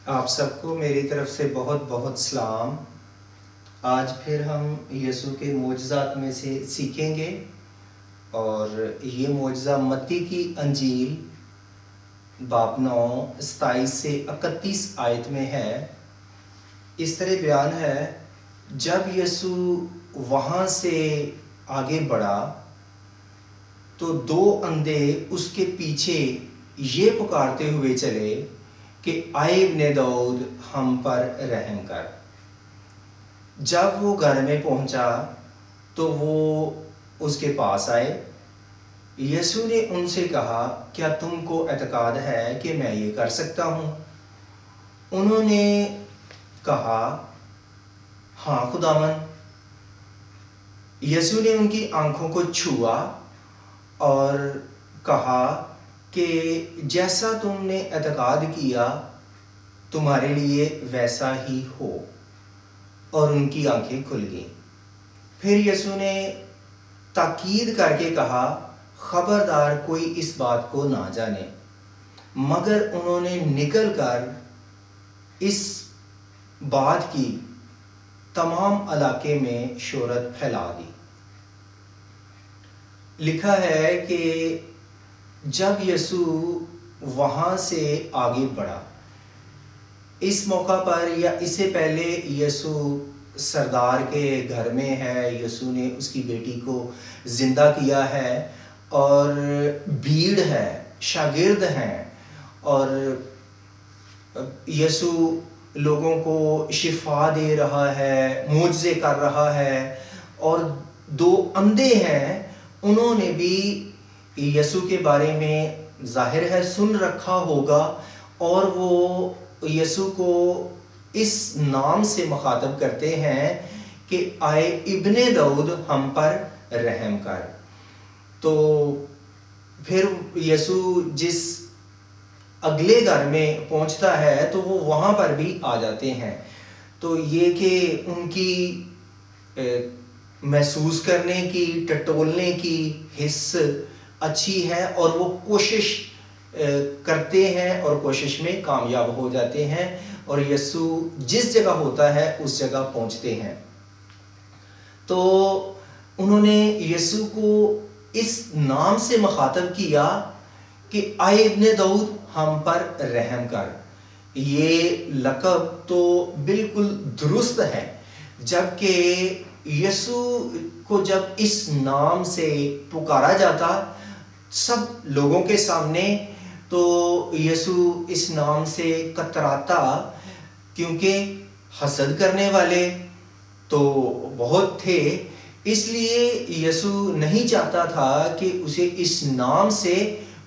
آپ سب کو میری طرف سے بہت بہت سلام۔ آج پھر ہم یسوع کے معجزات میں سے سیکھیں گے، اور یہ معجزہ متی کی انجیل باب 9 27 سے 31 آیت میں ہے۔ اس طرح بیان ہے، جب یسوع وہاں سے آگے بڑھا تو 2 اندھے اس کے پیچھے یہ پکارتے ہوئے چلے کہ اے ابن داؤد ہم پر رحم کر۔ جب وہ گھر میں پہنچا تو وہ اس کے پاس آئے۔ یسوع نے ان سے کہا، کیا تم کو اعتقاد ہے کہ میں یہ کر سکتا ہوں؟ انہوں نے کہا، ہاں خداوند۔ یسوع نے ان کی آنکھوں کو چھوا اور کہا کہ جیسا تم نے اعتقاد کیا تمہارے لیے ویسا ہی ہو، اور ان کی آنکھیں کھل گئیں۔ پھر یسوع نے تاکید کر کے کہا، خبردار کوئی اس بات کو نہ جانے۔ مگر انہوں نے نکل کر اس بات کی تمام علاقے میں شہرت پھیلا دی۔ لکھا ہے کہ جب یسوع وہاں سے آگے بڑھا، اس موقع پر یا اس سے پہلے یسوع سردار کے گھر میں ہے، یسوع نے اس کی بیٹی کو زندہ کیا ہے، اور بھیڑ ہے، شاگرد ہیں، اور یسوع لوگوں کو شفا دے رہا ہے، معجزے کر رہا ہے، اور 2 اندھے ہیں، انہوں نے بھی یسوع کے بارے میں ظاہر ہے سن رکھا ہوگا، اور وہ یسوع کو اس نام سے مخاطب کرتے ہیں کہ اے ابن داؤد ہم پر رحم کر۔ تو پھر یسوع جس اگلے گھر میں پہنچتا ہے تو وہ وہاں پر بھی آ جاتے ہیں۔ تو یہ کہ ان کی محسوس کرنے کی، ٹٹولنے کی حس اچھی ہے، اور وہ کوشش کرتے ہیں اور کوشش میں کامیاب ہو جاتے ہیں، اور یسوع جس جگہ ہوتا ہے اس جگہ پہنچتے ہیں۔ تو انہوں نے یسوع کو اس نام سے مخاطب کیا کہ اے ابن داؤد ہم پر رحم کر۔ یہ لقب تو بالکل درست ہے، جبکہ یسوع کو جب اس نام سے پکارا جاتا سب لوگوں کے سامنے، تو یسوع اس نام سے کتراتا، کیونکہ حسد کرنے والے تو بہت تھے، اس لیے یسوع نہیں چاہتا تھا کہ اسے اس نام سے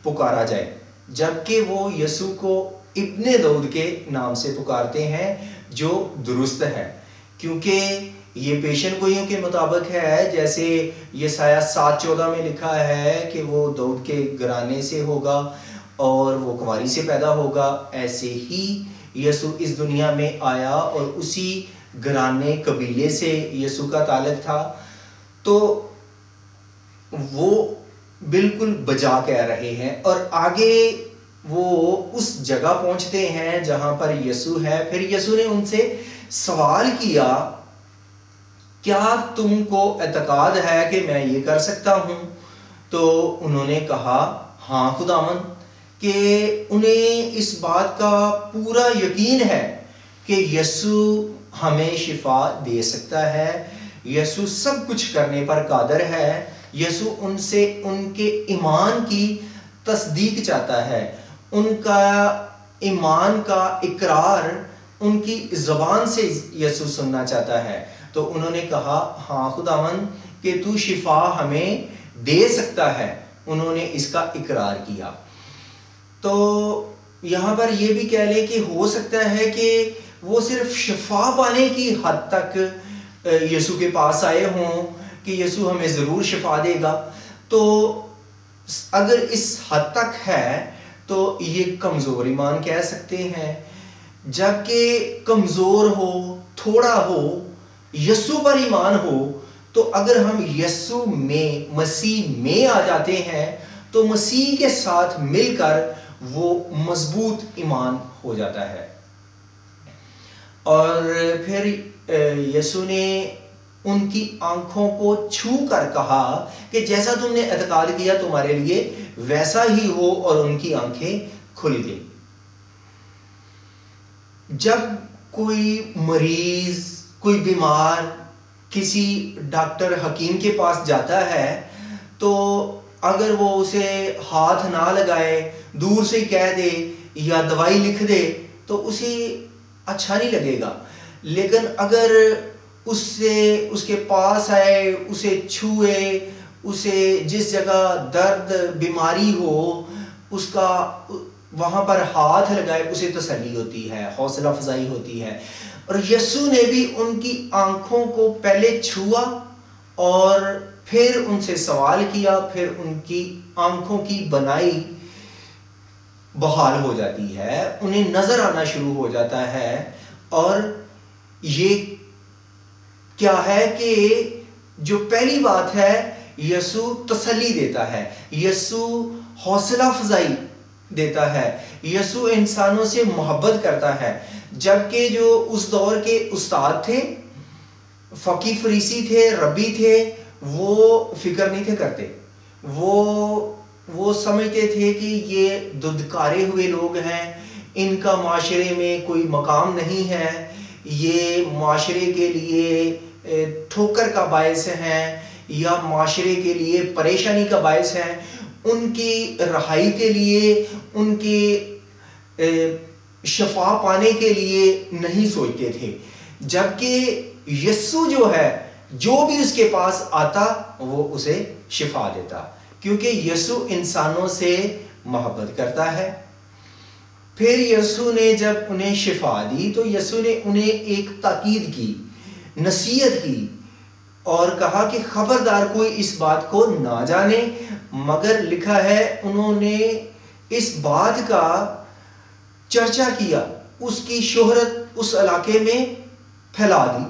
پکارا جائے، جبکہ وہ یسوع کو ابن داؤد کے نام سے پکارتے ہیں، جو درست ہے، کیونکہ یہ پیشن گوئیوں کے مطابق ہے، جیسے یسایہ 7:14 میں لکھا ہے کہ وہ داؤد کے گھرانے سے ہوگا اور وہ کنواری سے پیدا ہوگا، ایسے ہی یسوع اس دنیا میں آیا اور اسی گھرانے قبیلے سے یسوع کا تعلق تھا۔ تو وہ بالکل بجا کہہ رہے ہیں، اور آگے وہ اس جگہ پہنچتے ہیں جہاں پر یسوع ہے۔ پھر یسوع نے ان سے سوال کیا، کیا تم کو اعتقاد ہے کہ میں یہ کر سکتا ہوں؟ تو انہوں نے کہا، ہاں خداوند، کہ انہیں اس بات کا پورا یقین ہے کہ یسوع ہمیں شفا دے سکتا ہے، یسوع سب کچھ کرنے پر قادر ہے۔ یسوع ان سے ان کے ایمان کی تصدیق چاہتا ہے، ان کا ایمان کا اقرار ان کی زبان سے یسوع سننا چاہتا ہے۔ تو انہوں نے کہا، ہاں خداوند، کہ تو شفا ہمیں دے سکتا ہے۔ انہوں نے اس کا اقرار کیا۔ تو یہاں پر یہ بھی کہہ لیں کہ ہو سکتا ہے کہ وہ صرف شفا پانے کی حد تک یسوع کے پاس آئے ہوں کہ یسوع ہمیں ضرور شفا دے گا۔ تو اگر اس حد تک ہے تو یہ کمزور ایمان کہہ سکتے ہیں، جبکہ کمزور ہو، تھوڑا ہو، یسوع پر ایمان ہو، تو اگر ہم یسوع میں، مسیح میں آ جاتے ہیں تو مسیح کے ساتھ مل کر وہ مضبوط ایمان ہو جاتا ہے۔ اور پھر یسوع نے ان کی آنکھوں کو چھو کر کہا کہ جیسا تم نے اعتقاد کیا تمہارے لیے ویسا ہی ہو، اور ان کی آنکھیں کھل گئی۔ جب کوئی مریض، کوئی بیمار کسی ڈاکٹر حکیم کے پاس جاتا ہے تو اگر وہ اسے ہاتھ نہ لگائے، دور سے کہہ دے یا دوائی لکھ دے تو اسے اچھا نہیں لگے گا، لیکن اگر اس کے پاس آئے، اسے چھوئے، اسے جس جگہ درد بیماری ہو اس کا وہاں پر ہاتھ لگائے، اسے تسلی ہوتی ہے، حوصلہ افزائی ہوتی ہے۔ اور یسوع نے بھی ان کی آنکھوں کو پہلے چھوا اور پھر ان سے سوال کیا، پھر ان کی آنکھوں کی بنائی بحال ہو جاتی ہے، انہیں نظر آنا شروع ہو جاتا ہے۔ اور یہ کیا ہے کہ جو پہلی بات ہے، یسوع تسلی دیتا ہے، یسوع حوصلہ افزائی دیتا ہے، یسوع انسانوں سے محبت کرتا ہے۔ جبکہ جو اس دور کے استاد تھے، فقی فریسی تھے، ربی تھے، وہ فکر نہیں تھے کرتے، وہ سمجھتے تھے کہ یہ ددکارے ہوئے لوگ ہیں، ان کا معاشرے میں کوئی مقام نہیں ہے، یہ معاشرے کے لیے ٹھوکر کا باعث ہیں یا معاشرے کے لیے پریشانی کا باعث ہیں، ان کی رہائی کے لیے، ان کی شفا پانے کے لیے نہیں سوچتے تھے۔ جبکہ یسوع جو ہے، جو بھی اس کے پاس آتا وہ اسے شفا دیتا، کیونکہ یسوع انسانوں سے محبت کرتا ہے۔ پھر یسوع نے جب انہیں شفا دی تو یسوع نے انہیں ایک تاکید کی، نصیحت کی اور کہا کہ خبردار کوئی اس بات کو نہ جانے، مگر لکھا ہے انہوں نے اس بات کا چرچا کیا، اس کی شہرت اس علاقے میں پھیلا دی۔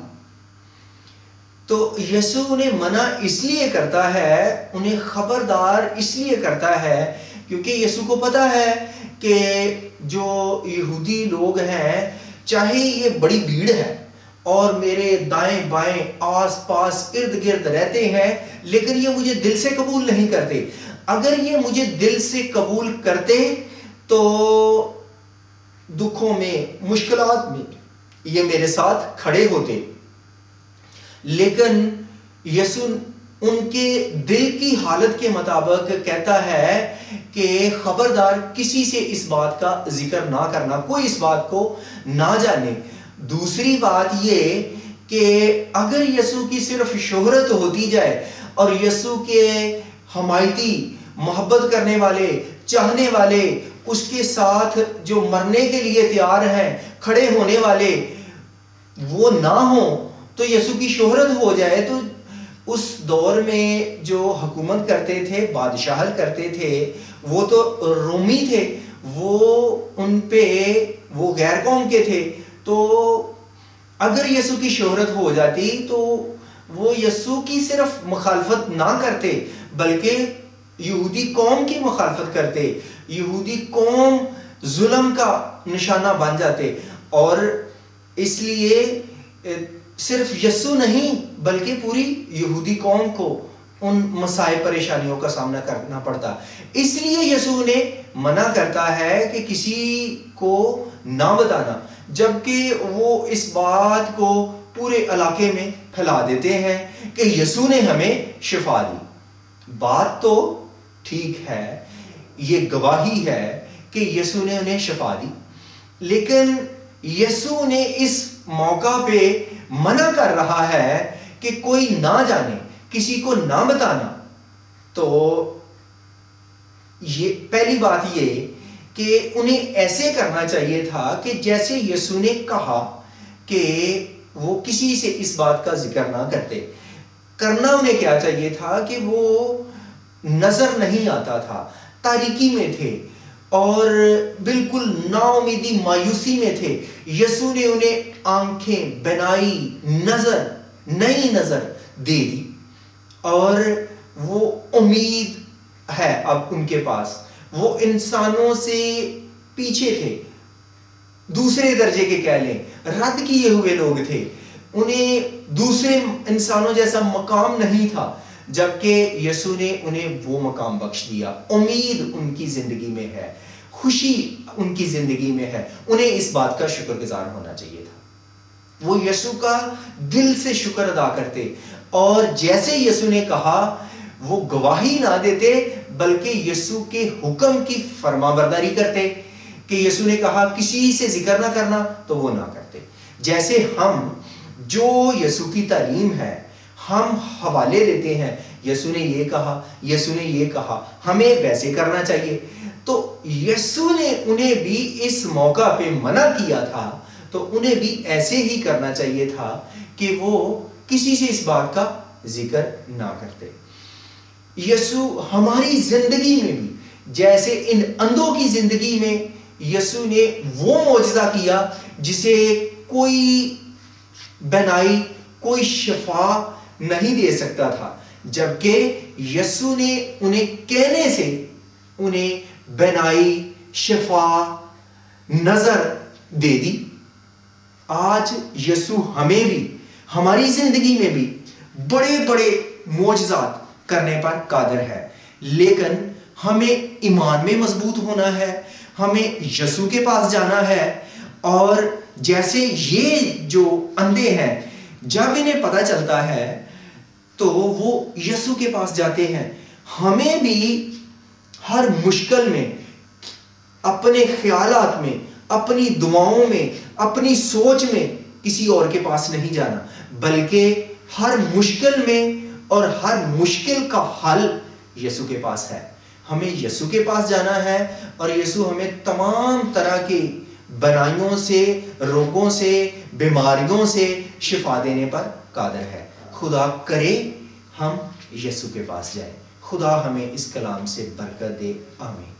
تو یسوع انہیں منع اس لیے کرتا ہے، انہیں خبردار اس لیے کرتا ہے کیونکہ یسوع کو پتا ہے کہ جو یہودی لوگ ہیں، چاہے یہ بڑی بھیڑ ہے اور میرے دائیں بائیں آس پاس ارد گرد رہتے ہیں، لیکن یہ مجھے دل سے قبول نہیں کرتے۔ اگر یہ مجھے دل سے قبول کرتے تو دکھوں میں، مشکلات میں یہ میرے ساتھ کھڑے ہوتے، لیکن یسوع ان کے دل کی حالت کے مطابق کہتا ہے کہ خبردار کسی سے اس بات کا ذکر نہ کرنا، کوئی اس بات کو نہ جانے۔ دوسری بات یہ کہ اگر یسوع کی صرف شہرت ہوتی جائے اور یسوع کے حمایتی، محبت کرنے والے، چاہنے والے، اس کے ساتھ جو مرنے کے لیے تیار ہیں، کھڑے ہونے والے وہ نہ ہوں تو یسوع کی شہرت ہو جائے، تو اس دور میں جو حکومت کرتے تھے، بادشاہت کرتے تھے، وہ تو رومی تھے، وہ ان پہ وہ غیر قوم کے تھے، تو اگر یسوع کی شہرت ہو جاتی تو وہ یسوع کی صرف مخالفت نہ کرتے بلکہ یہودی قوم کی مخالفت کرتے، یہودی قوم ظلم کا نشانہ بن جاتے، اور اس لیے صرف یسوع نہیں بلکہ پوری یہودی قوم کو ان مسائل پریشانیوں کا سامنا کرنا پڑتا۔ اس لیے یسوع نے منع کرتا ہے کہ کسی کو نہ بتانا، جبکہ وہ اس بات کو پورے علاقے میں پھیلا دیتے ہیں کہ یسوع نے ہمیں شفا دی۔ بات تو ٹھیک ہے، یہ گواہی ہے کہ یسوع نے انہیں شفا دی، لیکن یسوع نے اس موقع پہ منع کر رہا ہے کہ کوئی نہ جانے، کسی کو نہ بتانا۔ تو یہ پہلی بات یہ کہ انہیں ایسے کرنا چاہیے تھا کہ جیسے یسوع نے کہا کہ وہ کسی سے اس بات کا ذکر نہ کرتے۔ کرنا انہیں کیا چاہیے تھا کہ وہ نظر نہیں آتا تھا، تاریکی میں تھے اور بالکل نا امیدی، مایوسی میں تھے۔ یسوع نے انہیں آنکھیں، بینائی، نظر، نئی نظر دے دی، اور وہ امید ہے اب ان کے پاس۔ وہ انسانوں سے پیچھے تھے، دوسرے درجے کے کہہ لیں، رد کیے ہوئے لوگ تھے، انہیں دوسرے انسانوں جیسا مقام نہیں تھا، جبکہ یسوع نے انہیں وہ مقام بخش دیا۔ امید ان کی زندگی میں ہے، خوشی ان کی زندگی میں ہے، انہیں اس بات کا شکر گزار ہونا چاہیے تھا۔ وہ یسوع کا دل سے شکر ادا کرتے، اور جیسے یسوع نے کہا وہ گواہی نہ دیتے بلکہ یسوع کے حکم کی فرما برداری کرتے، کہ یسوع نے کہا کسی سے ذکر نہ کرنا تو وہ نہ کرتے۔ جیسے ہم جو یسوع کی تعلیم ہے ہم حوالے دیتے ہیں، یسوع نے یہ کہا، یسوع نے یہ کہا، ہمیں ویسے کرنا چاہیے، تو یسوع نے انہیں بھی اس موقع پہ منع کیا تھا، تو انہیں بھی ایسے ہی کرنا چاہیے تھا کہ وہ کسی سے اس بات کا ذکر نہ کرتے۔ یسوع ہماری زندگی میں بھی جیسے ان اندھوں کی زندگی میں یسوع نے وہ معجزہ کیا جسے کوئی بینائی، کوئی شفا نہیں دے سکتا تھا، جبکہ یسوع نے انہیں کہنے سے انہیں بینائی، شفا، نظر دے دی۔ آج یسوع ہمیں بھی ہماری زندگی میں بھی بڑے بڑے معجزات کرنے پر قادر ہے، لیکن ہمیں ایمان میں مضبوط ہونا ہے، ہمیں یسوع کے پاس جانا ہے، اور جیسے یہ جو اندھے ہیں جب انہیں پتہ چلتا ہے تو وہ یسوع کے پاس جاتے ہیں۔ ہمیں بھی ہر مشکل میں، اپنے خیالات میں، اپنی دعاؤں میں، اپنی سوچ میں کسی اور کے پاس نہیں جانا، بلکہ ہر مشکل میں اور ہر مشکل کا حل یسوع کے پاس ہے۔ ہمیں یسوع کے پاس جانا ہے، اور یسوع ہمیں تمام طرح کی بنائیوں سے، روگوں سے، بیماریوں سے شفا دینے پر قادر ہے۔ خدا کرے ہم یسوع کے پاس جائیں۔ خدا ہمیں اس کلام سے برکت دے، آمین۔